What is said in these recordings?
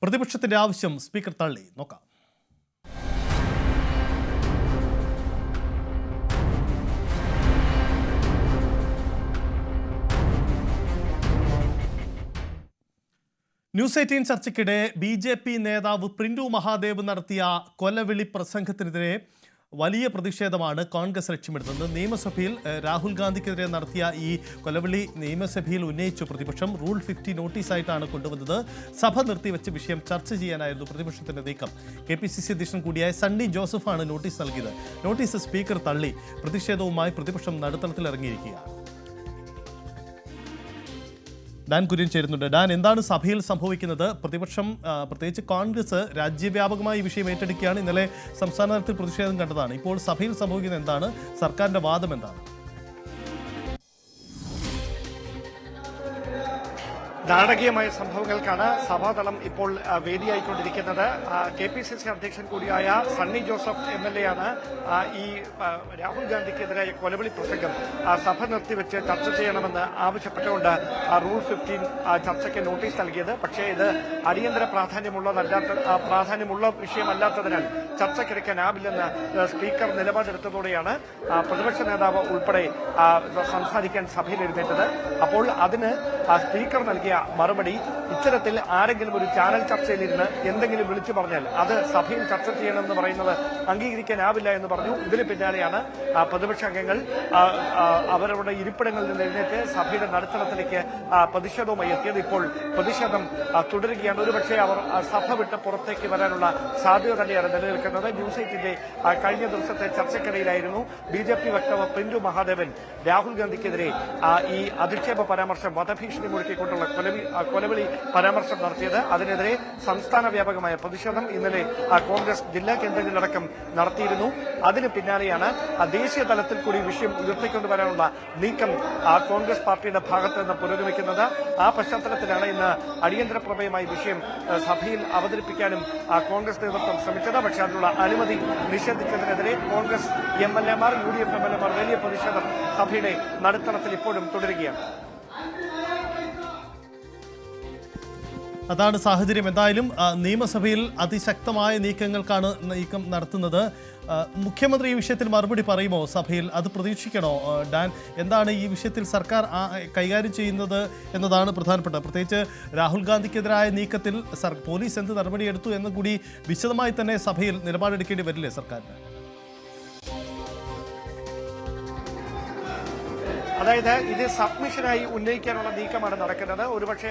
പ്രതിപക്ഷത്തിന്റെ ആവശ്യം സ്പീക്കർ തള്ളി. നോക്കാം. ന്യൂസ് 18 ചർച്ചയ്ക്കിടെ ബി.ജെ.പി. നേതാവ് പ്രിന്റു മഹാദേവ് നടത്തിയ കൊലവിളി പ്രസംഗത്തിനെതിരെ വലിയ പ്രതിഷേധമാണ് കോൺഗ്രസ് ലക്ഷ്യമിടുന്നത്. നിയമസഭയിൽ രാഹുൽ ഗാന്ധിക്കെതിരെ നടത്തിയ ഈ കൊലവിളി നിയമസഭയിൽ ഉന്നയിച്ചു പ്രതിപക്ഷം. റൂൾ 50 നോട്ടീസായിട്ടാണ് കൊണ്ടുവന്നത്. സഭ നിർത്തിവെച്ച വിഷയം ചർച്ച ചെയ്യാനായിരുന്നു പ്രതിപക്ഷത്തിന്റെ നീക്കം. KPCC അധ്യക്ഷൻ കൂടിയായ സണ്ണി ജോസഫാണ് നോട്ടീസ് നൽകിയത്. നോട്ടീസ് സ്പീക്കർ തള്ളി. പ്രതിഷേധവുമായി പ്രതിപക്ഷം നടുത്തളത്തിലിറങ്ങിയിരിക്കുകയാണ്. ഡാൻ കുര്യൻ ചേരുന്നുണ്ട്. ഡാൻ, എന്താണ് സഭയിൽ സംഭവിക്കുന്നത്? പ്രതിപക്ഷം പ്രത്യേകിച്ച് കോൺഗ്രസ് രാജ്യവ്യാപകമായി ഈ വിഷയം ഏറ്റെടുക്കുകയാണ്. ഇന്നലെ സംസ്ഥാന തലത്തിൽ പ്രതിഷേധം കണ്ടതാണ്. ഇപ്പോൾ സഭയിൽ സംഭവിക്കുന്നത് എന്താണ്? സർക്കാരിന്റെ വാദം എന്താണ്? നാടകീയമായ സംഭവങ്ങൾക്കാണ് സഭാതലം ഇപ്പോൾ വേദിയായിക്കൊണ്ടിരിക്കുന്നത്. KPCC അധ്യക്ഷൻ കൂടിയായ സണ്ണി ജോസഫ് MLA ആണ് ഈ രാഹുൽ ഗാന്ധിക്കെതിരെ കൊലവിളി പ്രസംഗം സഭ നിർത്തിവെച്ച് ചർച്ച ചെയ്യണമെന്ന് ആവശ്യപ്പെട്ടുകൊണ്ട് റൂൾ 15 ചർച്ചയ്ക്ക് നോട്ടീസ് നൽകിയത്. പക്ഷേ ഇത് അടിയന്തര പ്രാധാന്യമുള്ള വിഷയമല്ലാത്തതിനാൽ ചർച്ചയ്ക്കെടുക്കാനാവില്ലെന്ന് സ്പീക്കർ നിലപാടെടുത്തതോടെയാണ് പ്രതിപക്ഷ നേതാവ് ഉൾപ്പെടെ സംസാരിക്കാൻ സഭയിൽ എഴുന്നേറ്റത്. അപ്പോൾ അതിന് സ്പീക്കർ നൽകിയ മറുപടി, ഇത്തരത്തിൽ ആരെങ്കിലും ഒരു ചാനൽ ചർച്ചയിലിരുന്ന് എന്തെങ്കിലും വിളിച്ചു പറഞ്ഞാൽ അത് സഭയിൽ ചർച്ച ചെയ്യണമെന്ന് പറയുന്നത് അംഗീകരിക്കാനാവില്ല എന്ന് പറഞ്ഞു. ഇതിന് പിന്നാലെയാണ് പ്രതിപക്ഷ അംഗങ്ങൾ അവരുടെ ഇരിപ്പിടങ്ങളിൽ നിന്ന് എഴുന്നേറ്റ് സഭയുടെ നടുത്തളത്തിലേക്ക് പ്രതിഷേധവുമായി എത്തിയത്. ഇപ്പോൾ പ്രതിഷേധം തുടരുകയാണ്. ഒരുപക്ഷെ അവർ സഭ വിട്ട് പുറത്തേക്ക് വരാനുള്ള സാധ്യത തന്നെയാണ് നിലനിൽക്കുന്നത്. ന്യൂസ് 8ന്റെ കഴിഞ്ഞ ദിവസത്തെ ചർച്ചയ്ക്കിടയിലായിരുന്നു BJP വക്താവ് പ്രിന്റു മഹാദേവൻ രാഹുൽ ഗാന്ധിക്കെതിരെ ഈ അധിക്ഷേപ പരാമർശം, വധഭീഷണി മുഴക്കിക്കൊണ്ടുള്ള കൊലവിളി പരാമർശം നടത്തിയത്. അതിനെതിരെ സംസ്ഥാന വ്യാപകമായ പ്രതിഷേധം ഇന്നലെ കോൺഗ്രസ് ജില്ലാ കേന്ദ്രങ്ങളിലടക്കം നടത്തിയിരുന്നു. അതിന് പിന്നാലെയാണ് ദേശീയ തലത്തിൽ കൂടി വിഷയം ഉയർത്തിക്കൊണ്ടുവരാനുള്ള നീക്കം കോൺഗ്രസ് പാർട്ടിയുടെ ഭാഗത്ത് നിന്ന് പുരോഗമിക്കുന്നത്. ആ പശ്ചാത്തലത്തിലാണ് ഇന്ന് അടിയന്തര പ്രമേയമായി വിഷയം സഭയിൽ അവതരിപ്പിക്കാനും കോൺഗ്രസ് നേതൃത്വം ശ്രമിച്ചത്. പക്ഷേ അതിനുള്ള അനുമതി നിഷേധിച്ചതിനെതിരെ കോൺഗ്രസ് MLA-മാർ, UDF MLA-മാർ വലിയ പ്രതിഷേധം സഭയുടെ നടുത്തളത്തിൽ ഇപ്പോഴും തുടരുകയാണ്. അതാണ് സാഹചര്യം. എന്തായാലും നിയമസഭയിൽ അതിശക്തമായ നീക്കം നടത്തുന്നത്. മുഖ്യമന്ത്രി ഈ വിഷയത്തിൽ മറുപടി പറയുമോ സഭയിൽ? അത് പ്രതീക്ഷിക്കണോ ഡാൻ? എന്താണ് ഈ വിഷയത്തിൽ സർക്കാർ കൈകാര്യം ചെയ്യുന്നത് എന്നതാണ് പ്രധാനപ്പെട്ടത്. പ്രത്യേകിച്ച് രാഹുൽ ഗാന്ധിക്കെതിരായ നീക്കത്തിൽ പോലീസ് എന്ത് നടപടിയെടുത്തു എന്ന് കൂടി വിശദമായി തന്നെ സഭയിൽ നിലപാടെടുക്കേണ്ടി വരില്ലേ സർക്കാരിന്? അതായത് ഇത് സബ്മിഷനായി ഉന്നയിക്കാനുള്ള നീക്കമാണ് നടക്കുന്നത്. ഒരുപക്ഷെ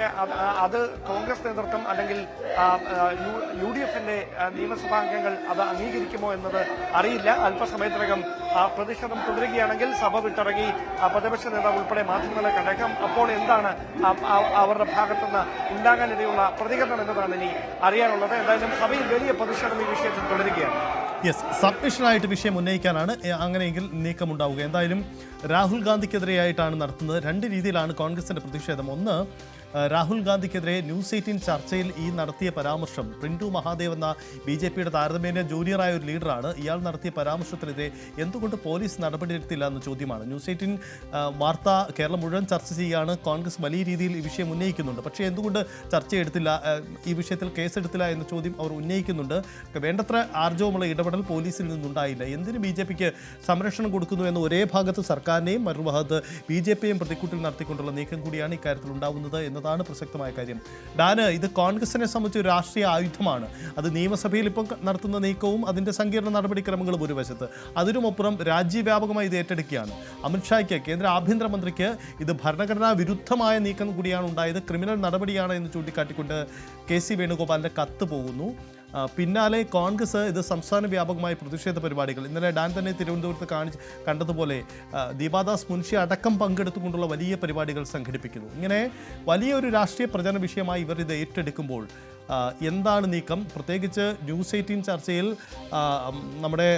അത് കോൺഗ്രസ് നേതൃത്വം അല്ലെങ്കിൽ UDF-ന്റെ നിയമസഭാംഗങ്ങൾ അത് അംഗീകരിക്കുമോ എന്നത് അറിയില്ല. അല്പസമയത്തിനകം പ്രതിഷേധം തുടരുകയാണെങ്കിൽ സഭ വിട്ടിറങ്ങി പ്രതിപക്ഷ നേതാവ് ഉൾപ്പെടെ മാധ്യമങ്ങളെ കണ്ടേക്കാം. അപ്പോൾ എന്താണ് അവരുടെ ഭാഗത്തുനിന്ന് ഉണ്ടാകാനിടയുള്ള പ്രതികരണം എന്നതാണ് ഇനി അറിയാനുള്ളത്. എന്തായാലും സഭയിൽ വലിയ പ്രതിഷേധം ഈ വിഷയത്തിൽ തുടരുകയാണ്. സബ്മിഷനായിട്ട് വിഷയം ഉന്നയിക്കാനാണ് അങ്ങനെയെങ്കിൽ നീക്കമുണ്ടാവുക. എന്തായാലും രാഹുൽ ഗാന്ധിക്കെതിരെയായിട്ടാണ് നടത്തുന്നത്. രണ്ട് രീതിയിലാണ് കോൺഗ്രസിന്റെ പ്രതിഷേധം. ഒന്ന്, രാഹുൽ ഗാന്ധിക്കെതിരെ ന്യൂസ് 18 ചർച്ചയിൽ ഈ നടത്തിയ പരാമർശം, പ്രിന്റു മഹാദേവ് എന്ന BJP-യുടെ താരതമ്യേന ജൂനിയറായ ഒരു ലീഡറാണ്. ഇയാൾ നടത്തിയ പരാമർശത്തിനെതിരെ എന്തുകൊണ്ട് പോലീസ് നടപടിയെടുത്തില്ല എന്ന ചോദ്യമാണ്. ന്യൂസ് 18 വാർത്ത കേരളം മുഴുവൻ ചർച്ച ചെയ്യുകയാണ്. കോൺഗ്രസ് വലിയ രീതിയിൽ ഈ വിഷയം ഉന്നയിക്കുന്നുണ്ട്. പക്ഷേ എന്തുകൊണ്ട് ചർച്ചയെടുത്തില്ല, ഈ വിഷയത്തിൽ കേസെടുത്തില്ല എന്ന ചോദ്യം അവർ ഉന്നയിക്കുന്നുണ്ട്. വേണ്ടത്ര ആർജവമുള്ള ഇടപെടൽ പോലീസിൽ നിന്നുണ്ടായില്ല. എന്തിന് BJP-ക്ക് സംരക്ഷണം കൊടുക്കുന്നു എന്ന് ഒരേ ഭാഗത്ത് സർക്കാരിനെയും മറുഭാഗത്ത് BJP-യും പ്രതിക്കൂട്ടിൽ നടത്തിക്കൊണ്ടുള്ള നീക്കം കൂടിയാണ് ഇക്കാര്യത്തിൽ ഉണ്ടാവുന്നത് എന്നതാണ് പ്രസക്തമായ കാര്യം. ഡാന്, ഇത് കോൺഗ്രസിനെ സംബന്ധിച്ച് ഒരു രാഷ്ട്രീയ ആയുധമാണ്. അത് നിയമസഭയിൽ ഇപ്പം നടത്തുന്ന നീക്കവും അതിൻ്റെ സങ്കീർണ്ണ നടപടിക്രമങ്ങളും ഒരു വശത്ത്, അതിനുമപ്പുറം രാജ്യവ്യാപകമായി ഇത് ഏറ്റെടുക്കുകയാണ്. അമിത്ഷായ്ക്ക്, കേന്ദ്ര ആഭ്യന്തരമന്ത്രിക്ക് ഇത് ഭരണഘടനാ വിരുദ്ധമായ നീക്കം കൂടിയാണ് ഉണ്ടായത്, ക്രിമിനൽ നടപടിയാണ് എന്ന് ചൂണ്ടിക്കാട്ടിക്കൊണ്ട് KC വേണുഗോപാലിൻ്റെ കത്ത് പോകുന്നു. പിന്നാലെ കോൺഗ്രസ് ഇത് സംസ്ഥാന വ്യാപകമായ പ്രതിഷേധ പരിപാടികൾ, ഇന്നലെ ഡാൻ തന്നെ തിരുവനന്തപുരത്ത് കണ്ടതുപോലെ ദീപാദാസ് മുൻഷി അടക്കം പങ്കെടുത്തുകൊണ്ടുള്ള വലിയ പരിപാടികൾ സംഘടിപ്പിക്കുന്നു. ഇങ്ങനെ വലിയൊരു രാഷ്ട്രീയ പ്രചരണ വിഷയമായി ഇവർ ഇത് ഏറ്റെടുക്കുമ്പോൾ എന്താണ് നീക്കം? പ്രത്യേകിച്ച് ന്യൂസ് 18 ചർച്ചയിൽ നമ്മുടെ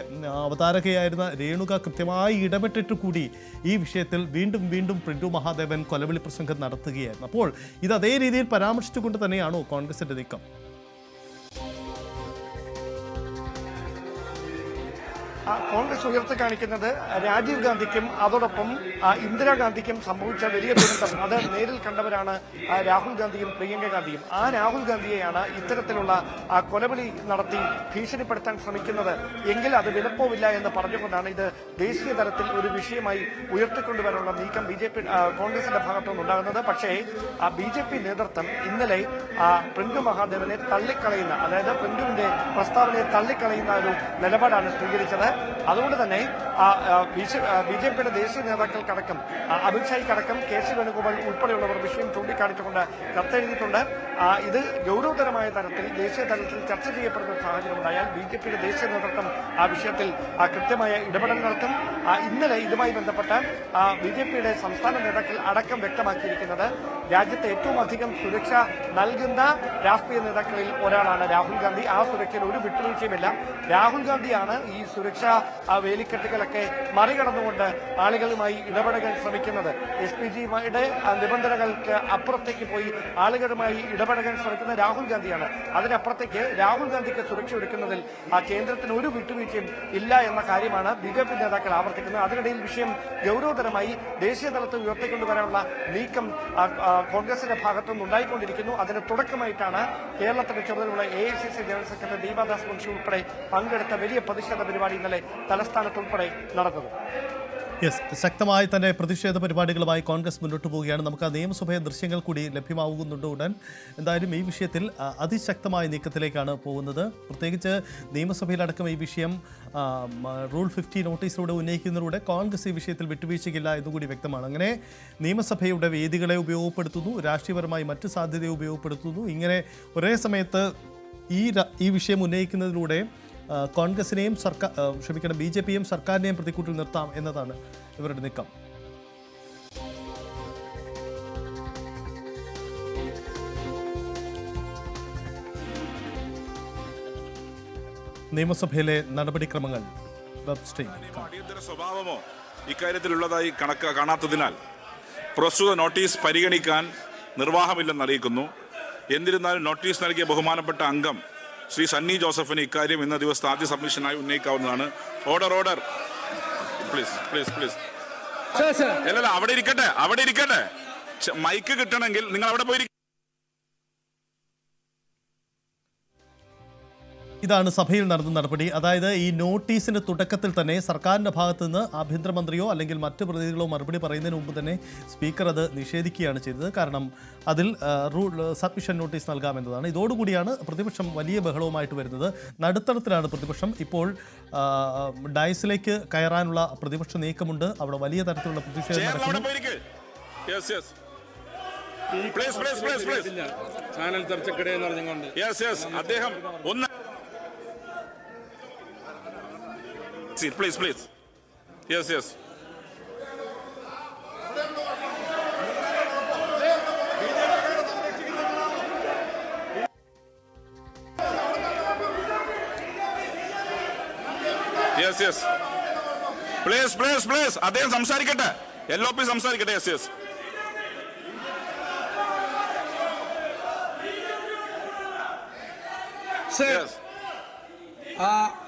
അവതാരകയായിരുന്ന രേണുക കൃത്യമായി ഇടപെട്ടിട്ട് കൂടി ഈ വിഷയത്തിൽ വീണ്ടും പ്രിന്റു മഹാദേവൻ കൊലവിളി പ്രസംഗം നടത്തുകയായിരുന്നു. അപ്പോൾ ഇത് അതേ രീതിയിൽ പരാമർശിച്ചുകൊണ്ട് തന്നെയാണോ കോൺഗ്രസിൻ്റെ നീക്കം? കോൺഗ്രസ് ഉയർത്തി കാണിക്കുന്നത് രാജീവ് ഗാന്ധിക്കും അതോടൊപ്പം ഇന്ദിരാഗാന്ധിക്കും സംഭവിച്ച വലിയ ദുരന്തം അത് നേരിൽ കണ്ടവരാണ് രാഹുൽ ഗാന്ധിയും പ്രിയങ്ക ഗാന്ധിയും. ആ രാഹുൽ ഗാന്ധിയെയാണ് ഇത്തരത്തിലുള്ള കൊലവിളി നടത്തി ഭീഷണിപ്പെടുത്താൻ ശ്രമിക്കുന്നത് എങ്കിൽ അത് വിലപ്പോവില്ല എന്ന് പറഞ്ഞുകൊണ്ടാണ് ഇത് ദേശീയ തലത്തിൽ ഒരു വിഷയമായി ഉയർത്തിക്കൊണ്ടുവരാനുള്ള നീക്കം കോൺഗ്രസിന്റെ ഭാഗത്തുനിന്നുണ്ടാകുന്നത്. പക്ഷേ BJP നേതൃത്വം ഇന്നലെ പ്രിന്റു മഹാദേവനെ തള്ളിക്കളയുന്ന, അതായത് പ്രിന്റുവിന്റെ പ്രസ്താവനയെ തള്ളിക്കളയുന്ന ഒരു നിലപാടാണ് സ്വീകരിച്ചത്. അതുകൊണ്ട് തന്നെ BJPയുടെ ദേശീയ നേതാക്കൾക്കടക്കം അമിത്ഷായ്ക്കടക്കം KC വേണുഗോപാൽ ഉൾപ്പെടെയുള്ളവർ വിഷയം ചൂണ്ടിക്കാണിച്ചുകൊണ്ട് കത്തെഴുതിയിട്ടുണ്ട്. ഇത് ഗൌരവതരമായ തരത്തിൽ ദേശീയ തലത്തിൽ ചർച്ച ചെയ്യപ്പെടുന്ന സാഹചര്യമുണ്ടായാൽ BJPയുടെ ദേശീയ നേതൃത്വം ആ വിഷയത്തിൽ കൃത്യമായ ഇടപെടൽ നടത്തും. ഇന്നലെ ഇതുമായി ബന്ധപ്പെട്ട് BJPയുടെ സംസ്ഥാന നേതാക്കൾ അടക്കം വ്യക്തമാക്കിയിരിക്കുന്നത് രാജ്യത്തെ ഏറ്റവും അധികം സുരക്ഷ നൽകുന്ന രാഷ്ട്രീയ നേതാക്കളിൽ ഒരാളാണ് രാഹുൽ ഗാന്ധി. ആ സുരക്ഷയിൽ ഒരു വിട്ടുവീഴ്ചയുമില്ല. രാഹുൽ ഗാന്ധിയാണ് ഈ സുരക്ഷാ വേലിക്കെട്ടുകളൊക്കെ മറികടന്നുകൊണ്ട് ആളുകളുമായി ഇടപെടാൻ ശ്രമിക്കുന്നത്. SPGയുടെ നിബന്ധനകൾക്ക് അപ്പുറത്തേക്ക് പോയി ആളുകളുമായി ഇടപെടാൻ ശ്രമിക്കുന്ന രാഹുൽ ഗാന്ധിയാണ്. അതിനപ്പുറത്തേക്ക് രാഹുൽ ഗാന്ധിക്ക് സുരക്ഷ ഒരുക്കുന്നതിൽ കേന്ദ്രത്തിന് ഒരു വിട്ടുവീഴ്ചയും ഇല്ല എന്ന കാര്യമാണ് BJP നേതാക്കൾ ആവർത്തിക്കുന്നത്. അതിനിടയിൽ വിഷയം ഗൌരവതരമായി ദേശീയ തലത്തിൽ ഉയർത്തിക്കൊണ്ടുവരാനുള്ള നീക്കം കോൺഗ്രസിന്റെ ഭാഗത്തുനിന്ന് ഉണ്ടായിക്കൊണ്ടിരിക്കുന്നു. അതിന് തുടക്കമായിട്ടാണ് കേരളത്തിന്റെ ചുമതലയുള്ള AICC general secretary Deepa Das Munshi ഉൾപ്പെടെ പങ്കെടുത്ത വലിയ പ്രതിഷേധ പരിപാടി ഇന്നലെ തലസ്ഥാനത്തുൾപ്പെടെ നടന്നത്. ശക്തമായി തന്നെ പ്രതിഷേധ പരിപാടികളുമായി കോൺഗ്രസ് മുന്നോട്ട് പോവുകയാണ്. നമുക്ക് ആ നിയമസഭയെ ദൃശ്യങ്ങൾ കൂടി ലഭ്യമാകുന്നുണ്ട് ഉടൻ. എന്തായാലും ഈ വിഷയത്തിൽ അതിശക്തമായ നീക്കത്തിലേക്കാണ് പോകുന്നത്. പ്രത്യേകിച്ച് നിയമസഭയിലടക്കം ഈ വിഷയം റൂൾ 50 നോട്ടീസിലൂടെ ഉന്നയിക്കുന്നതിലൂടെ കോൺഗ്രസ് ഈ വിഷയത്തിൽ വിട്ടുവീഴ്ചയ്ക്കില്ല എന്നുകൂടി വ്യക്തമാണ്. അങ്ങനെ നിയമസഭയുടെ വേദികളെ ഉപയോഗപ്പെടുത്തുന്നു, രാഷ്ട്രീയപരമായി മറ്റ് സാധ്യതയെ ഉപയോഗപ്പെടുത്തുന്നു. ഇങ്ങനെ ഒരേ സമയത്ത് ഈ വിഷയം ഉന്നയിക്കുന്നതിലൂടെ കോൺഗ്രസിനെയും BJPയും സർക്കാരിനെയും പ്രതിക്കൂട്ടിൽ നിർത്താം എന്നതാണ് ഇവരുടെ നീക്കം. നിയമസഭയിലെ നടപടിക്രമങ്ങൾ വെബ് സ്ട്രീം. അടിയന്തര സ്വഭാവമോ ഇക്കാര്യത്തിലുള്ളതായി കാണാത്തതിനാൽ പ്രസ്തുത നോട്ടീസ് പരിഗണിക്കാൻ നിർവാഹമില്ലെന്ന് അറിയിക്കുന്നു. എന്നിരുന്നാലും നോട്ടീസ് നൽകിയ ബഹുമാനപ്പെട്ട അംഗം ശ്രീ സണ്ണി ജോസഫിന് ഇക്കാര്യം ഇന്ന ദിവസത്തെ ആദ്യ സബ്മിഷനായി ഉന്നയിക്കാവുന്നതാണ്. Order please. അല്ലല്ല, അവിടെ ഇരിക്കട്ടെ. മൈക്ക് കിട്ടണമെങ്കിൽ നിങ്ങൾ അവിടെ പോയി. ഇതാണ് സഭയിൽ നടന്ന നടപടി. അതായത് ഈ നോട്ടീസിന്റെ തുടക്കത്തിൽ തന്നെ സർക്കാരിന്റെ ഭാഗത്തു നിന്ന് ആഭ്യന്തരമന്ത്രിയോ അല്ലെങ്കിൽ മറ്റ് പ്രതിനിധികളോ മറുപടി പറയുന്നതിന് മുമ്പ് തന്നെ സ്പീക്കർ അത് നിഷേധിക്കുകയാണ് ചെയ്തത്. കാരണം അതിൽ സബ്മിഷൻ നോട്ടീസ് നൽകാമെന്നതാണ്. ഇതോടുകൂടിയാണ് പ്രതിപക്ഷം വലിയ ബഹളവുമായിട്ട് വരുന്നത്. നടുത്തളത്തിലാണ് പ്രതിപക്ഷം. ഇപ്പോൾ ഡയസിലേക്ക് കയറാനുള്ള പ്രതിപക്ഷ നീക്കമുണ്ട്. അവിടെ വലിയ തരത്തിലുള്ള പ്രതിഷേധം നടക്കുന്നു. ചാനൽ ചർച്ചക്കിടെ അദ്ദേഹം ഒന്ന് please. Yes. Yes. Please. അദ്ദേഹം സംസാരിക്കട്ടെ. LOP സംസാരിക്കട്ടെ. Yes.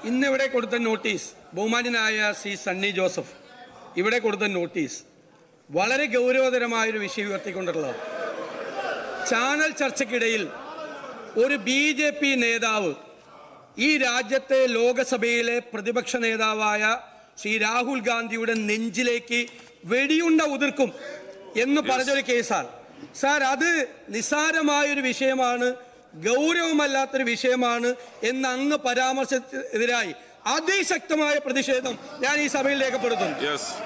ഇന്നിവിടെ കൊടുത്ത നോട്ടീസ്, ബഹുമാന്യനായ ശ്രീ സണ്ണി ജോസഫ് ഇവിടെ കൊടുത്ത നോട്ടീസ് വളരെ ഗൗരവതരമായൊരു വിഷയം ഉയർത്തിക്കൊണ്ടുള്ളത്. ചാനൽ ചർച്ചയ്ക്കിടയിൽ ഒരു BJP നേതാവ് ഈ രാജ്യത്തെ ലോകസഭയിലെ പ്രതിപക്ഷ നേതാവായ ശ്രീ രാഹുൽ ഗാന്ധിയുടെ നെഞ്ചിലേക്ക് വെടിയുണ്ട ഉതിർക്കും എന്ന് പറഞ്ഞൊരു കേസാണ് സാർ. അത് നിസ്സാരമായൊരു വിഷയമാണ്, ഗൗരവമല്ലാത്തൊരു വിഷയമാണ് എന്ന് അങ്ങ് പരാമർശത്തിനെതിരായി അതിശക്തമായ പ്രതിഷേധം ഞാൻ ഈ സഭയിൽ രേഖപ്പെടുത്തുന്നു.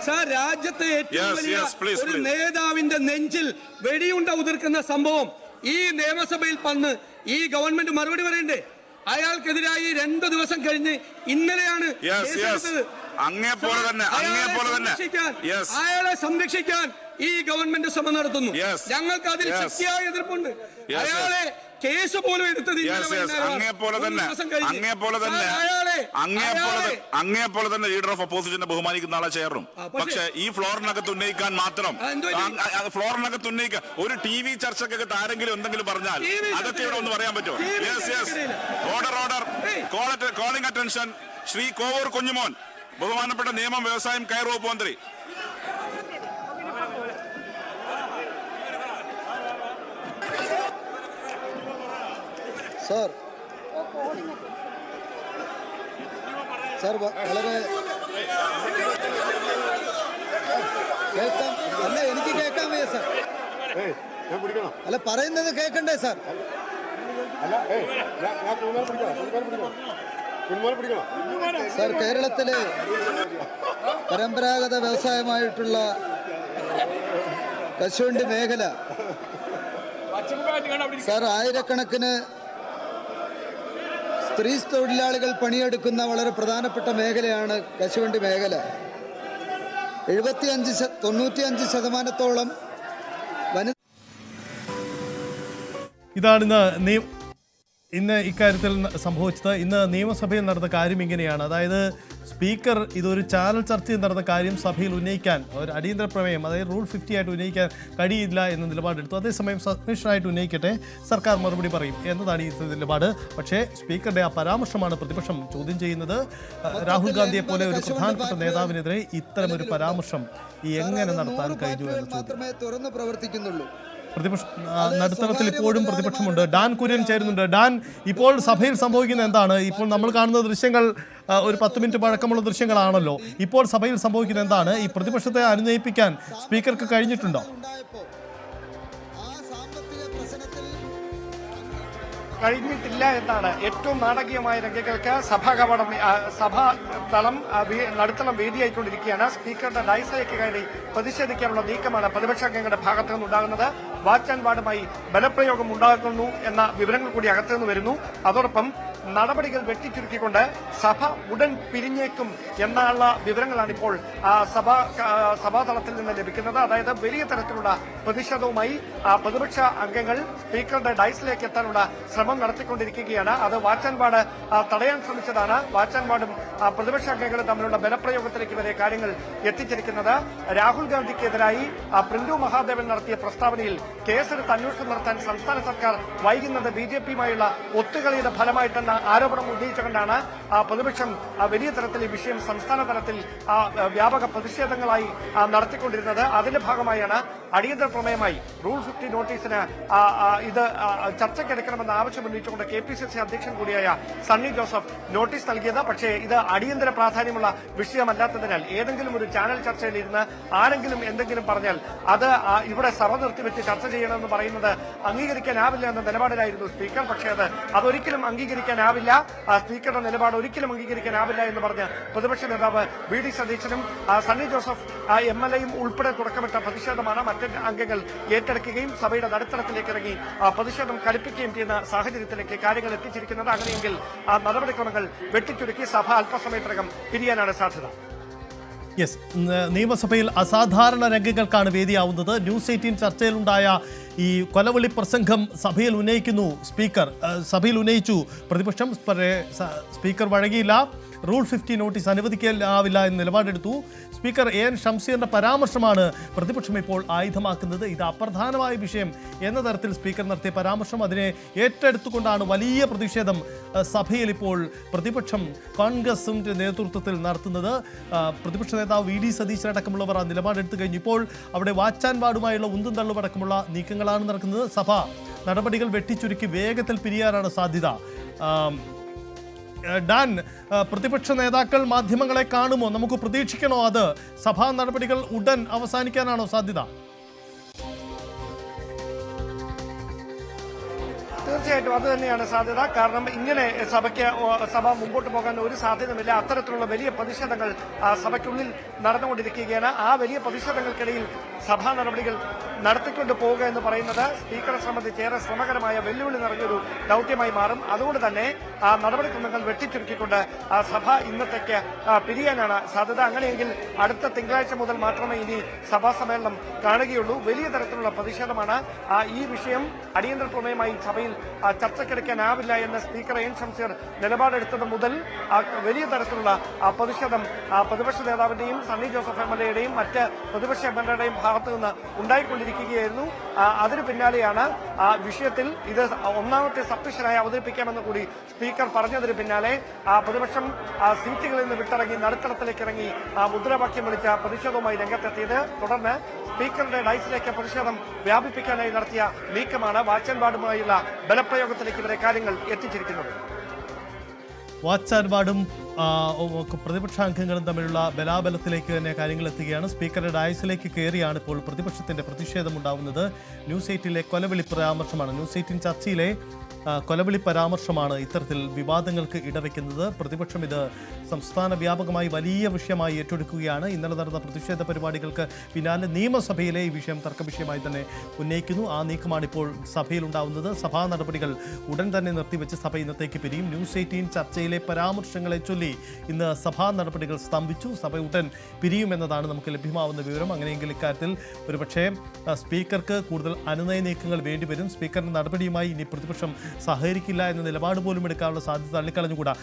സാർ, രാജ്യത്തെ ഏറ്റവും വലിയ ഒരു നേതാവിന്റെ നെഞ്ചിൽ വെടിയുണ്ട ഉതിർക്കുന്ന സംഭവം ഈ നിയമസഭയിൽ വന്ന് ഈ ഗവൺമെന്റ് മറുപടി പറയണ്ടേ? അയാൾക്കെതിരായി 2 ദിവസം കഴിഞ്ഞ് ഇന്നലെയാണ് അയാളെ സംരക്ഷിക്കാൻ ഈ ഗവൺമെന്റ് ശ്രമം നടത്തുന്നു. ഞങ്ങൾക്ക് അതിൽ ശക്തിയായ എതിർപ്പുണ്ട്. അയാളെ കേസ് പോലും എടുത്തത് അങ്ങേപോലെ തന്നെ ലീഡർ ഓഫ് ഒപ്പോസിഷനെ ബഹുമാനിക്കുന്ന ആളെ ചേർന്നു. പക്ഷെ ഈ ഫ്ലോറിനകത്ത് ഉന്നയിക്കാൻ മാത്രം ഒരു TV ചർച്ചക്കകത്ത് ആരെങ്കിലും എന്തെങ്കിലും പറഞ്ഞാൽ അതൊക്കെ ഇവിടെ ഒന്ന് പറയാൻ പറ്റുമോ? Order calling attention. Shri Kovoor Kunjumon, ബഹുമാനപ്പെട്ട നിയമം, വ്യവസായം, കയർ വകുപ്പ് മന്ത്രി. സാർ വളരെ കേൾക്കാം. അല്ല, എനിക്ക് കേൾക്കാൻ വയ്യ സാർ. അല്ല, പറയുന്നത് കേൾക്കണ്ടേ സാർ? സാർ, കേരളത്തിലെ പരമ്പരാഗത വ്യവസായമായിട്ടുള്ള കശുവണ്ടി മേഖല സാർ, ആയിരക്കണക്കിന് സ്ത്രീ തൊഴിലാളികൾ പണിയെടുക്കുന്ന വളരെ പ്രധാനപ്പെട്ട മേഖലയാണ് കശുവണ്ടി മേഖല. 95% വനിത. ഇതാണ് ഇന്ന് ഇക്കാര്യത്തിൽ സംഭവിച്ചത്. ഇന്ന് നിയമസഭയിൽ നടന്ന കാര്യം ഇങ്ങനെയാണ്. അതായത് സ്പീക്കർ ഇതൊരു ചാനൽ ചർച്ചയിൽ നടന്ന കാര്യം സഭയിൽ ഉന്നയിക്കാൻ, ഒരു അടിയന്തര പ്രമേയം, അതായത് റൂൾ 50 ആയിട്ട് ഉന്നയിക്കാൻ കഴിയില്ല എന്ന നിലപാടെടുത്തു. അതേസമയം സബ്മിഷനായിട്ട് ഉന്നയിക്കട്ടെ, സർക്കാർ മറുപടി പറയും എന്നതാണ് ഈ നിലപാട്. പക്ഷേ സ്പീക്കറുടെ ആ പരാമർശമാണ് പ്രതിപക്ഷം ചോദ്യം ചെയ്യുന്നത്. രാഹുൽ ഗാന്ധിയെ പോലെ ഒരു പ്രധാനപ്പെട്ട നേതാവിനെതിരെ ഇത്തരമൊരു പരാമർശം എങ്ങനെ നടത്താൻ കഴിഞ്ഞു എന്ന് മാത്രമേ തുറന്നു പ്രവർത്തിക്കുന്നുള്ളൂ. നടുത്തളത്തിൽ ഇപ്പോഴും പ്രതിപക്ഷമുണ്ട്. ഡാൻ കുര്യൻ ചേരുന്നുണ്ട്. ഡാൻ, ഇപ്പോൾ സഭയിൽ സംഭവിക്കുന്ന എന്താണ്? ഇപ്പോൾ നമ്മൾ കാണുന്ന ദൃശ്യങ്ങൾ ഒരു 10 മിനിറ്റ് പഴക്കമുള്ള ദൃശ്യങ്ങളാണല്ലോ. ഇപ്പോൾ സഭയിൽ സംഭവിക്കുന്ന എന്താണ്? ഈ പ്രതിപക്ഷത്തെ അനുനയിപ്പിക്കാൻ സ്പീക്കർക്ക് കഴിഞ്ഞിട്ടുണ്ടോ? കഴിഞ്ഞിട്ടില്ല എന്നാണ് ഏറ്റവും നാടകീയമായ രംഗങ്ങൾക്ക് സഭാ നടുത്തളം വേദിയായിക്കൊണ്ടിരിക്കുകയാണ്. സ്പീക്കറുടെ ഡയസിലേക്ക് കയറി പ്രതിഷേധിക്കാനുള്ള നീക്കമാണ് പ്രതിപക്ഷ അംഗങ്ങളുടെ ഭാഗത്തു നിന്നുണ്ടാകുന്നത്. വാച്ച് ആൻഡ് വാർഡുമായി ബലപ്രയോഗം ഉണ്ടാകുന്നു എന്ന വിവരങ്ങൾ കൂടി അകത്തുനിന്ന് വരുന്നു. അതോടൊപ്പം നടപടികൾ വെട്ടിച്ചുരുക്കിക്കൊണ്ട് സഭ ഉടൻ പിരിഞ്ഞേക്കും എന്നുള്ള വിവരങ്ങളാണ് ഇപ്പോൾ സഭാതലത്തിൽ നിന്ന് ലഭിക്കുന്നത്. അതായത് വലിയ തരത്തിലുള്ള പ്രതിഷേധവുമായി പ്രതിപക്ഷ അംഗങ്ങൾ സ്പീക്കറുടെ ഡയസിലേക്ക് എത്താനുള്ള ശ്രമം നടത്തിക്കൊണ്ടിരിക്കുകയാണ്. അത് വാച്ച് ആൻഡ് വാർഡ് തടയാൻ ശ്രമിച്ചതാണ്. വാച്ച് ആൻഡ് വാർഡും പ്രതിപക്ഷ അംഗങ്ങളും തമ്മിലുള്ള ബലപ്രയോഗത്തിലേക്ക് വരെ കാര്യങ്ങൾ എത്തിച്ചിരിക്കുന്നത്. രാഹുൽ ഗാന്ധിക്കെതിരായി പ്രിന്റു മഹാദേവൻ നടത്തിയ പ്രസ്താവനയിൽ കേസെടുത്ത് അന്വേഷണം നടത്താൻ സംസ്ഥാന സർക്കാർ വൈകുന്നത് ബിജെപിയുമായുള്ള ഒത്തുകളിയുടെ ഫലമായിട്ടെന്ന ആരോപണം ഉന്നയിച്ചുകൊണ്ടാണ് പ്രതിപക്ഷം വലിയ തരത്തിൽ ഈ വിഷയം സംസ്ഥാന തലത്തിൽ വ്യാപക പ്രതിഷേധങ്ങളായി നടത്തിക്കൊണ്ടിരുന്നത്. അതിന്റെ ഭാഗമായാണ് അടിയന്തര പ്രമേയമായി റൂൾ 50 നോട്ടീസിന് ഇത് ചർച്ചയ്ക്കെടുക്കണമെന്ന ആവശ്യം ഉന്നയിച്ചുകൊണ്ട് KPCC അധ്യക്ഷൻ കൂടിയായ സണ്ണി ജോസഫ് നോട്ടീസ് നൽകിയത്. പക്ഷേ ഇത് അടിയന്തര പ്രാധാന്യമുള്ള വിഷയമല്ലാത്തതിനാൽ ഏതെങ്കിലും ഒരു ചാനൽ ചർച്ചയിൽ ഇരുന്ന് ആരെങ്കിലും എന്തെങ്കിലും പറഞ്ഞാൽ അത് ഇവിടെ സഭ നിർത്തിവെച്ച് ചർച്ച ചെയ്യണമെന്ന് പറയുന്നത് അംഗീകരിക്കാനാവില്ല എന്ന നിലപാടിലായിരുന്നു സ്പീക്കർ. പക്ഷേ അതൊരിക്കലും അംഗീകരിക്കാനാവില്ല. സ്പീക്കറുടെ നിലപാട് ഒരിക്കലും അംഗീകരിക്കാനാവില്ല എന്ന് പറഞ്ഞ് പ്രതിപക്ഷ നേതാവ് VD സതീശനും സണ്ണി ജോസഫ് MLAയും ഉൾപ്പെടെ തുടക്കമിട്ട പ്രതിഷേധമാണ് മറ്റ് അംഗങ്ങൾ ഏറ്റെടുക്കുകയും സഭയുടെ നടുത്തളത്തിലേക്ക് ഇറങ്ങി പ്രതിഷേധം കടുപ്പിക്കുകയും ചെയ്യുന്ന സാഹചര്യത്തിലേക്ക് കാര്യങ്ങൾ എത്തിച്ചിരിക്കുന്നത്. അങ്ങനെയെങ്കിൽ നടപടിക്രമങ്ങൾ വെട്ടിച്ചുരുക്കി സഭ അല്പസമയത്തിനകം പിരിയാനാണ് സാധ്യത. യെസ്, നിയമസഭയിൽ അസാധാരണ രംഗങ്ങൾക്കാണ് വേദിയാവുന്നത്. ന്യൂസ് 18 ചർച്ചയിലുണ്ടായ ഈ കൊലവിളി പ്രസംഗം സഭയിൽ ഉന്നയിക്കുന്നു സ്പീക്കർ. സഭയിൽ ഉന്നയിച്ചു പ്രതിപക്ഷം. സ്പീക്കർ വഴങ്ങിയില്ല. റൂൾ 50 നോട്ടീസ് അനുവദിക്കാനാവില്ല എന്ന് നിലപാടെടുത്തു. സ്പീക്കർ AN ഷംസീറിന്റെ പരാമർശമാണ് പ്രതിപക്ഷം ഇപ്പോൾ ആയുധമാക്കുന്നത്. ഇത് അപ്രധാനമായ വിഷയം എന്ന തരത്തിൽ സ്പീക്കർ നടത്തിയ പരാമർശം, അതിനെ ഏറ്റെടുത്തുകൊണ്ടാണ് വലിയ പ്രതിഷേധം സഭയിൽ ഇപ്പോൾ പ്രതിപക്ഷം കോൺഗ്രസിന്റെ നേതൃത്വത്തിൽ നടത്തുന്നത്. പ്രതിപക്ഷ നേതാവ് VD സതീശനടക്കമുള്ളവർ ആ നിലപാടെടുത്തു കഴിഞ്ഞു. ഇപ്പോൾ അവിടെ വാച്ച് ആൻഡ് വാർഡുമായുള്ള ഉന്തും തള്ളുമടക്കമുള്ള നീക്കങ്ങളാണ് നടക്കുന്നത്. സഭ നടപടികൾ വെട്ടിച്ചുരുക്കി വേഗത്തിൽ പിരിയാനാണ് സാധ്യത. ഡാൻ, പ്രതിപക്ഷ നേതാക്കൾ മാധ്യമങ്ങളെ കാണുമോ? നമുക്ക് പ്രതീക്ഷിക്കണോ അത് സഭാ നടപടികൾ ഉടൻ അവസാനിക്കാനാണോ സാധ്യത? തീർച്ചയായിട്ടും അത് തന്നെയാണ് സാധ്യത. കാരണം ഇങ്ങനെ സഭ മുമ്പോട്ട് പോകാൻ ഒരു സാധ്യതയുമില്ല. അത്തരത്തിലുള്ള വലിയ പ്രതിഷേധങ്ങൾ സഭയ്ക്കുള്ളിൽ നടന്നുകൊണ്ടിരിക്കുകയാണ്. ആ വലിയ പ്രതിഷേധങ്ങൾക്കിടയിൽ സഭാ നടപടികൾ നടത്തിക്കൊണ്ട് പോവുക എന്ന് പറയുന്നത് സ്പീക്കറെ സംബന്ധിച്ച് ഏറെ ശ്രമകരമായ വെല്ലുവിളി നിറഞ്ഞൊരു ദൌത്യമായി മാറും. അതുകൊണ്ട് തന്നെ നടപടിക്രമങ്ങൾ വെട്ടിച്ചുരുക്കിക്കൊണ്ട് സഭ ഇന്നത്തേക്ക് പിരിയാനാണ് സാധ്യത. അങ്ങനെയെങ്കിൽ അടുത്ത തിങ്കളാഴ്ച മുതൽ മാത്രമേ ഇനി സഭാ സമ്മേളനം കാണുകയുള്ളൂ. വലിയ തരത്തിലുള്ള പ്രതിഷേധമാണ്. ഈ വിഷയം അടിയന്തര പ്രമേയമായി സഭയിൽ ചർച്ചയ്ക്കെടുക്കാനാവില്ല എന്ന് സ്പീക്കർ എൻ ഷംസീർ നിലപാടെടുത്തത് മുതൽ വലിയ തരത്തിലുള്ള പ്രതിഷേധം പ്രതിപക്ഷ നേതാവിന്റെയും സണ്ണി ജോസഫ് MLA-യുടെയും മറ്റ് പ്രതിപക്ഷ MLA-യുടെയും ഭാഗത്തു നിന്ന് ഉണ്ടായിക്കൊണ്ടിരിക്കുകയായിരുന്നു. അതിനു പിന്നാലെയാണ് വിഷയത്തിൽ ഇത് ഒന്നാമത്തെ സബ്മിഷനായി അവതരിപ്പിക്കാമെന്ന് കൂടി സ്പീക്കർ പറഞ്ഞതിന് പിന്നാലെ പ്രതിപക്ഷം സീറ്റുകളിൽ നിന്ന് വിട്ടിറങ്ങി നടുത്തളത്തിലേക്ക് ഇറങ്ങി മുദ്രാവാക്യം വിളിച്ച പ്രതിഷേധവുമായി രംഗത്തെത്തിയത്. തുടർന്ന് സ്പീക്കറുടെ ഡയസിലേക്ക് പ്രതിഷേധം വ്യാപിപ്പിക്കാനായി നടത്തിയ നീക്കമാണ് വാച്ച് ആൻഡ് വാർഡുമായുള്ള ബലപ്രയോഗത്തിലേക്ക് ഇവരെ കാര്യങ്ങൾ എത്തിച്ചിരിക്കുന്നത്. വാച്ച് ആൻഡ് വാർഡും പ്രതിപക്ഷാംഗങ്ങളും തമ്മിലുള്ള ബലാബലത്തിലേക്ക് തന്നെ കാര്യങ്ങൾ എത്തുകയാണ്. സ്പീക്കറുടെ ഡയസിലേക്ക് കയറിയാണ് ഇപ്പോൾ പ്രതിപക്ഷത്തിന്റെ പ്രതിഷേധം ഉണ്ടാവുന്നത്. ന്യൂസ് 8-ലെ കൊലവിളി പരാമർശമാണ്, ന്യൂസ് 18 ചർച്ചയിലെ കൊലവിളി പരാമർശമാണ് ഇത്തരത്തിൽ വിവാദങ്ങൾക്ക് ഇടവെക്കുന്നത്. പ്രതിപക്ഷം ഇത് സംസ്ഥാന വ്യാപകമായി വലിയ വിഷയമായി ഏറ്റെടുക്കുകയാണ്. ഇന്നലെ നടന്ന പ്രതിഷേധ പരിപാടികൾക്ക് പിന്നാലെ നിയമസഭയിലെ ഈ വിഷയം തർക്ക വിഷയമായി തന്നെ ഉന്നയിക്കുന്നു. ആ നീക്കമാണ് ഇപ്പോൾ സഭയിൽ ഉണ്ടാവുന്നത്. സഭാ നടപടികൾ ഉടൻ തന്നെ നിർത്തിവെച്ച് സഭ ഇന്നത്തേക്ക് പിരിയും. ന്യൂസ് 18 ചർച്ചയിലെ പരാമർശങ്ങളെ ചൊല്ലി ഇന്ന് സഭാ നടപടികൾ സ്തംഭിച്ചു. സഭ ഉടൻ പിരിയുമെന്നതാണ് നമുക്ക് ലഭ്യമാവുന്ന വിവരം. അങ്ങനെയെങ്കിൽ ഇക്കാര്യത്തിൽ ഒരുപക്ഷേ സ്പീക്കർക്ക് കൂടുതൽ അനുനയ നീക്കങ്ങൾ വേണ്ടിവരും. സ്പീക്കറിന്റെ നടപടിയുമായി ഇനി പ്രതിപക്ഷം സഹകരിക്കില്ല എന്ന നിലപാട് പോലും എടുക്കാനുള്ള സാധ്യത തള്ളിക്കളഞ്ഞുകൂടാ.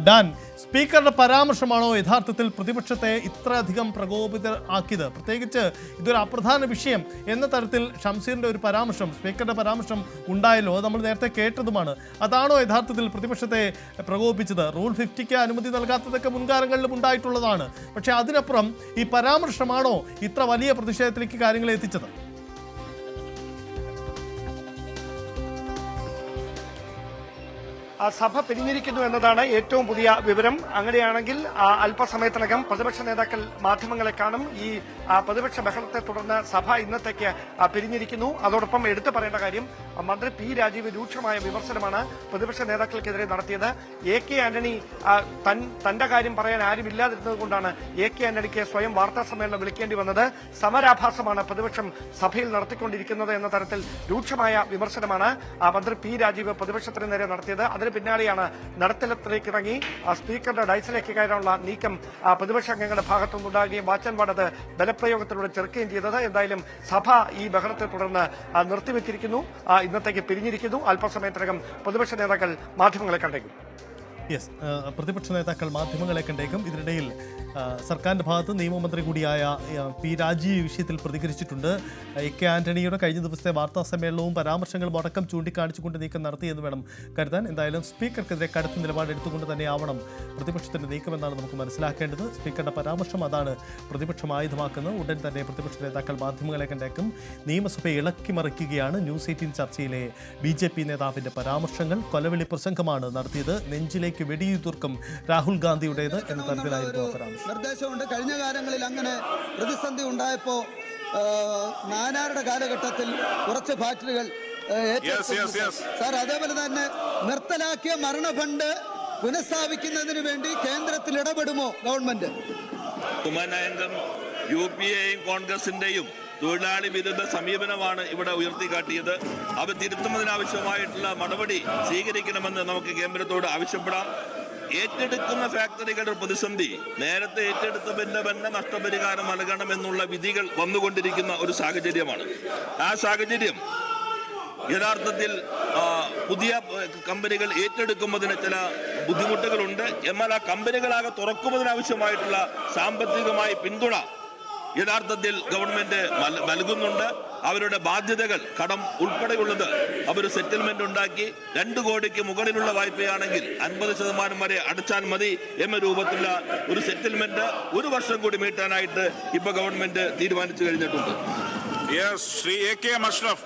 ഡാൻ, സ്പീക്കറുടെ പരാമർശമാണോ യഥാർത്ഥത്തിൽ പ്രതിപക്ഷത്തെ ഇത്രയധികം പ്രകോപിതരാക്കിയത്? പ്രത്യേകിച്ച് ഇതൊരു അപ്രധാന വിഷയം എന്ന തരത്തിൽ ഷംസീറിന്റെ ഒരു പരാമർശം, സ്പീക്കറുടെ പരാമർശം ഉണ്ടായല്ലോ, അത് നമ്മൾ നേരത്തെ കേട്ടതുമാണ്. അതാണോ യഥാർത്ഥത്തിൽ പ്രതിപക്ഷത്തെ പ്രകോപിച്ചത്? റൂൾ 50-ക്ക് അനുമതി നൽകാത്തതൊക്കെ മുൻകാലങ്ങളിലും ഉണ്ടായിട്ടുള്ളതാണ്. പക്ഷേ അതിനപ്പുറം ഈ പരാമർശമാണോ ഇത്ര വലിയ പ്രതിഷേധത്തിലേക്ക് കാര്യങ്ങളെ എത്തിച്ചത്? സഭ പിരിഞ്ഞിരിക്കുന്നു എന്നതാണ് ഏറ്റവും പുതിയ വിവരം. അങ്ങനെയാണെങ്കിൽ അല്പസമയത്തിനകം പ്രതിപക്ഷ നേതാക്കൾ മാധ്യമങ്ങളെ കാണും. ഈ പ്രതിപക്ഷ ബഹളത്തെ തുടർന്ന് സഭ ഇന്നത്തേക്ക് പിരിഞ്ഞിരിക്കുന്നു. അതോടൊപ്പം എടുത്തു പറയേണ്ട കാര്യം, മന്ത്രി പി രാജീവ് രൂക്ഷമായ വിമർശനമാണ് പ്രതിപക്ഷ നേതാക്കൾക്കെതിരെ നടത്തിയത്. AK ആന്റണി തന്റെ കാര്യം പറയാൻ ആരുമില്ലാതിരുന്നത് കൊണ്ടാണ് AK ആന്റണിക്ക് സ്വയം വാർത്താ സമ്മേളനം വിളിക്കേണ്ടി വന്നത്. സമരാഭാസമാണ് പ്രതിപക്ഷം സഭയിൽ നടത്തിക്കൊണ്ടിരിക്കുന്നത് എന്ന തരത്തിൽ രൂക്ഷമായ വിമർശനമാണ് മന്ത്രി പി രാജീവ് പ്രതിപക്ഷത്തിന് നേരെ നടത്തിയത്. അതിന് പിന്നാലെയാണ് നടത്തലത്തിലേക്ക് ഇറങ്ങി സ്പീക്കറുടെ ഡയസിലേക്ക് കയറാനുള്ള നീക്കം പ്രതിപക്ഷ അംഗങ്ങളുടെ ഭാഗത്തുനിന്നുണ്ടാകുകയും വാച്ച് ആൻഡ് വാർഡ് അത് ബലപ്രയോഗത്തിലൂടെ ചെറുക്കുകയും ചെയ്തത്. എന്തായാലും സഭ ഈ ബഹളത്തെ തുടർന്ന് നിർത്തിവെച്ചിരിക്കുന്നു, ഇന്നത്തേക്ക് പിരിഞ്ഞിരിക്കുന്നു. അല്പസമയത്തിനകം പ്രതിപക്ഷ നേതാക്കൾ മാധ്യമങ്ങളെ കണ്ടേക്കും. പ്രതിപക്ഷ നേതാക്കൾ മാധ്യമങ്ങളെ കണ്ടേക്കും. ഇതിനിടയിൽ സർക്കാരിന്റെ ഭാഗത്ത് നിയമമന്ത്രി കൂടിയായ പി രാജീവ് വിഷയത്തിൽ പ്രതികരിച്ചിട്ടുണ്ട്. AK ആന്റണിയുടെ കഴിഞ്ഞ ദിവസത്തെ വാർത്താ സമ്മേളനവും പരാമർശങ്ങളും അടക്കം ചൂണ്ടിക്കാണിച്ചുകൊണ്ട് നീക്കം നടത്തിയെന്ന് വേണം കരുതാൻ. എന്തായാലും സ്പീക്കർക്കെതിരെ കടുത്ത നിലപാടെടുത്തുകൊണ്ട് തന്നെയാവണം പ്രതിപക്ഷത്തിന്റെ നീക്കമെന്നാണ് നമുക്ക് മനസ്സിലാക്കേണ്ടത്. സ്പീക്കറുടെ പരാമർശം അതാണ് പ്രതിപക്ഷം ആയുധമാക്കുന്നത്. ഉടൻ തന്നെ പ്രതിപക്ഷ നേതാക്കൾ മാധ്യമങ്ങളെ കണ്ടേക്കും. നിയമസഭയെ ഇളക്കിമറിക്കുകയാണ് ന്യൂസ് 18 ചർച്ചയിലെ BJP നേതാവിന്റെ പരാമർശങ്ങൾ. കൊലവിളി പ്രസംഗമാണ് നടത്തിയത്. നെഞ്ചിലേക്ക് വെടിയുതിർക്കും രാഹുൽ ഗാന്ധിയുടേത് എന്ന തരത്തിലായിരുന്നു പരാമർശം. നിർദ്ദേശമുണ്ട്. കഴിഞ്ഞ കാലങ്ങളിൽ അങ്ങനെ പ്രതിസന്ധി ഉണ്ടായപ്പോ നാനാരുടെ കാലഘട്ടത്തിൽ കുറച്ച് ഫാക്ടറികൾ സാർ, അതേപോലെ തന്നെ നിർത്തലാക്കിയ മരണഫണ്ട് പുനഃസ്ഥാപിക്കുന്നതിന് വേണ്ടി കേന്ദ്രത്തിൽ ഇടപെടുമോ ഗവൺമെന്റ്? ബഹുമാനാംഗം UPA-യും കോൺഗ്രസിന്റെയും തൊഴിലാളി വിരുദ്ധ സമീപനമാണ് ഇവിടെ ഉയർത്തിക്കാട്ടിയത്. അവ തിരുത്തുന്നതിനാവശ്യമായിട്ടുള്ള നടപടി സ്വീകരിക്കണമെന്ന് നമുക്ക് കേന്ദ്രത്തോട് ആവശ്യപ്പെടാം. ഏറ്റെടുക്കുന്ന ഫാക്ടറികളുടെ പ്രതിസന്ധി നേരത്തെ ഏറ്റെടുത്തതിന്റെ തന്നെ നഷ്ടപരിഹാരം നൽകണമെന്നുള്ള വിധികൾ വന്നുകൊണ്ടിരിക്കുന്ന ഒരു സാഹചര്യമാണ്. ആ സാഹചര്യം യഥാർത്ഥത്തിൽ പുതിയ കമ്പനികൾ ഏറ്റെടുക്കുന്നതിന് ചില ബുദ്ധിമുട്ടുകളുണ്ട്. എന്നാൽ ആ കമ്പനികളാകെ തുറക്കുന്നതിനാവശ്യമായിട്ടുള്ള സാമ്പത്തികമായ പിന്തുണ യഥാർത്ഥത്തിൽ ഗവൺമെന്റ് നൽകുന്നുണ്ട്. അവരുടെ ബാധ്യതകൾ, കടം ഉൾപ്പെടെയുള്ളത് അവർ സെറ്റിൽമെന്റ് ഉണ്ടാക്കി 2 കോടിക്ക് മുകളിലുള്ള വായ്പയാണെങ്കിൽ 50% വരെ അടച്ചാൽ മതി എന്ന രൂപത്തിലുള്ള ഒരു സെറ്റിൽമെന്റ് 1 വർഷം കൂടി നീട്ടാനായിട്ട് ഇപ്പൊ ഗവൺമെന്റ് തീരുമാനിച്ചു കഴിഞ്ഞിട്ടുണ്ട്. ശ്രീ AK അഷ്റഫ്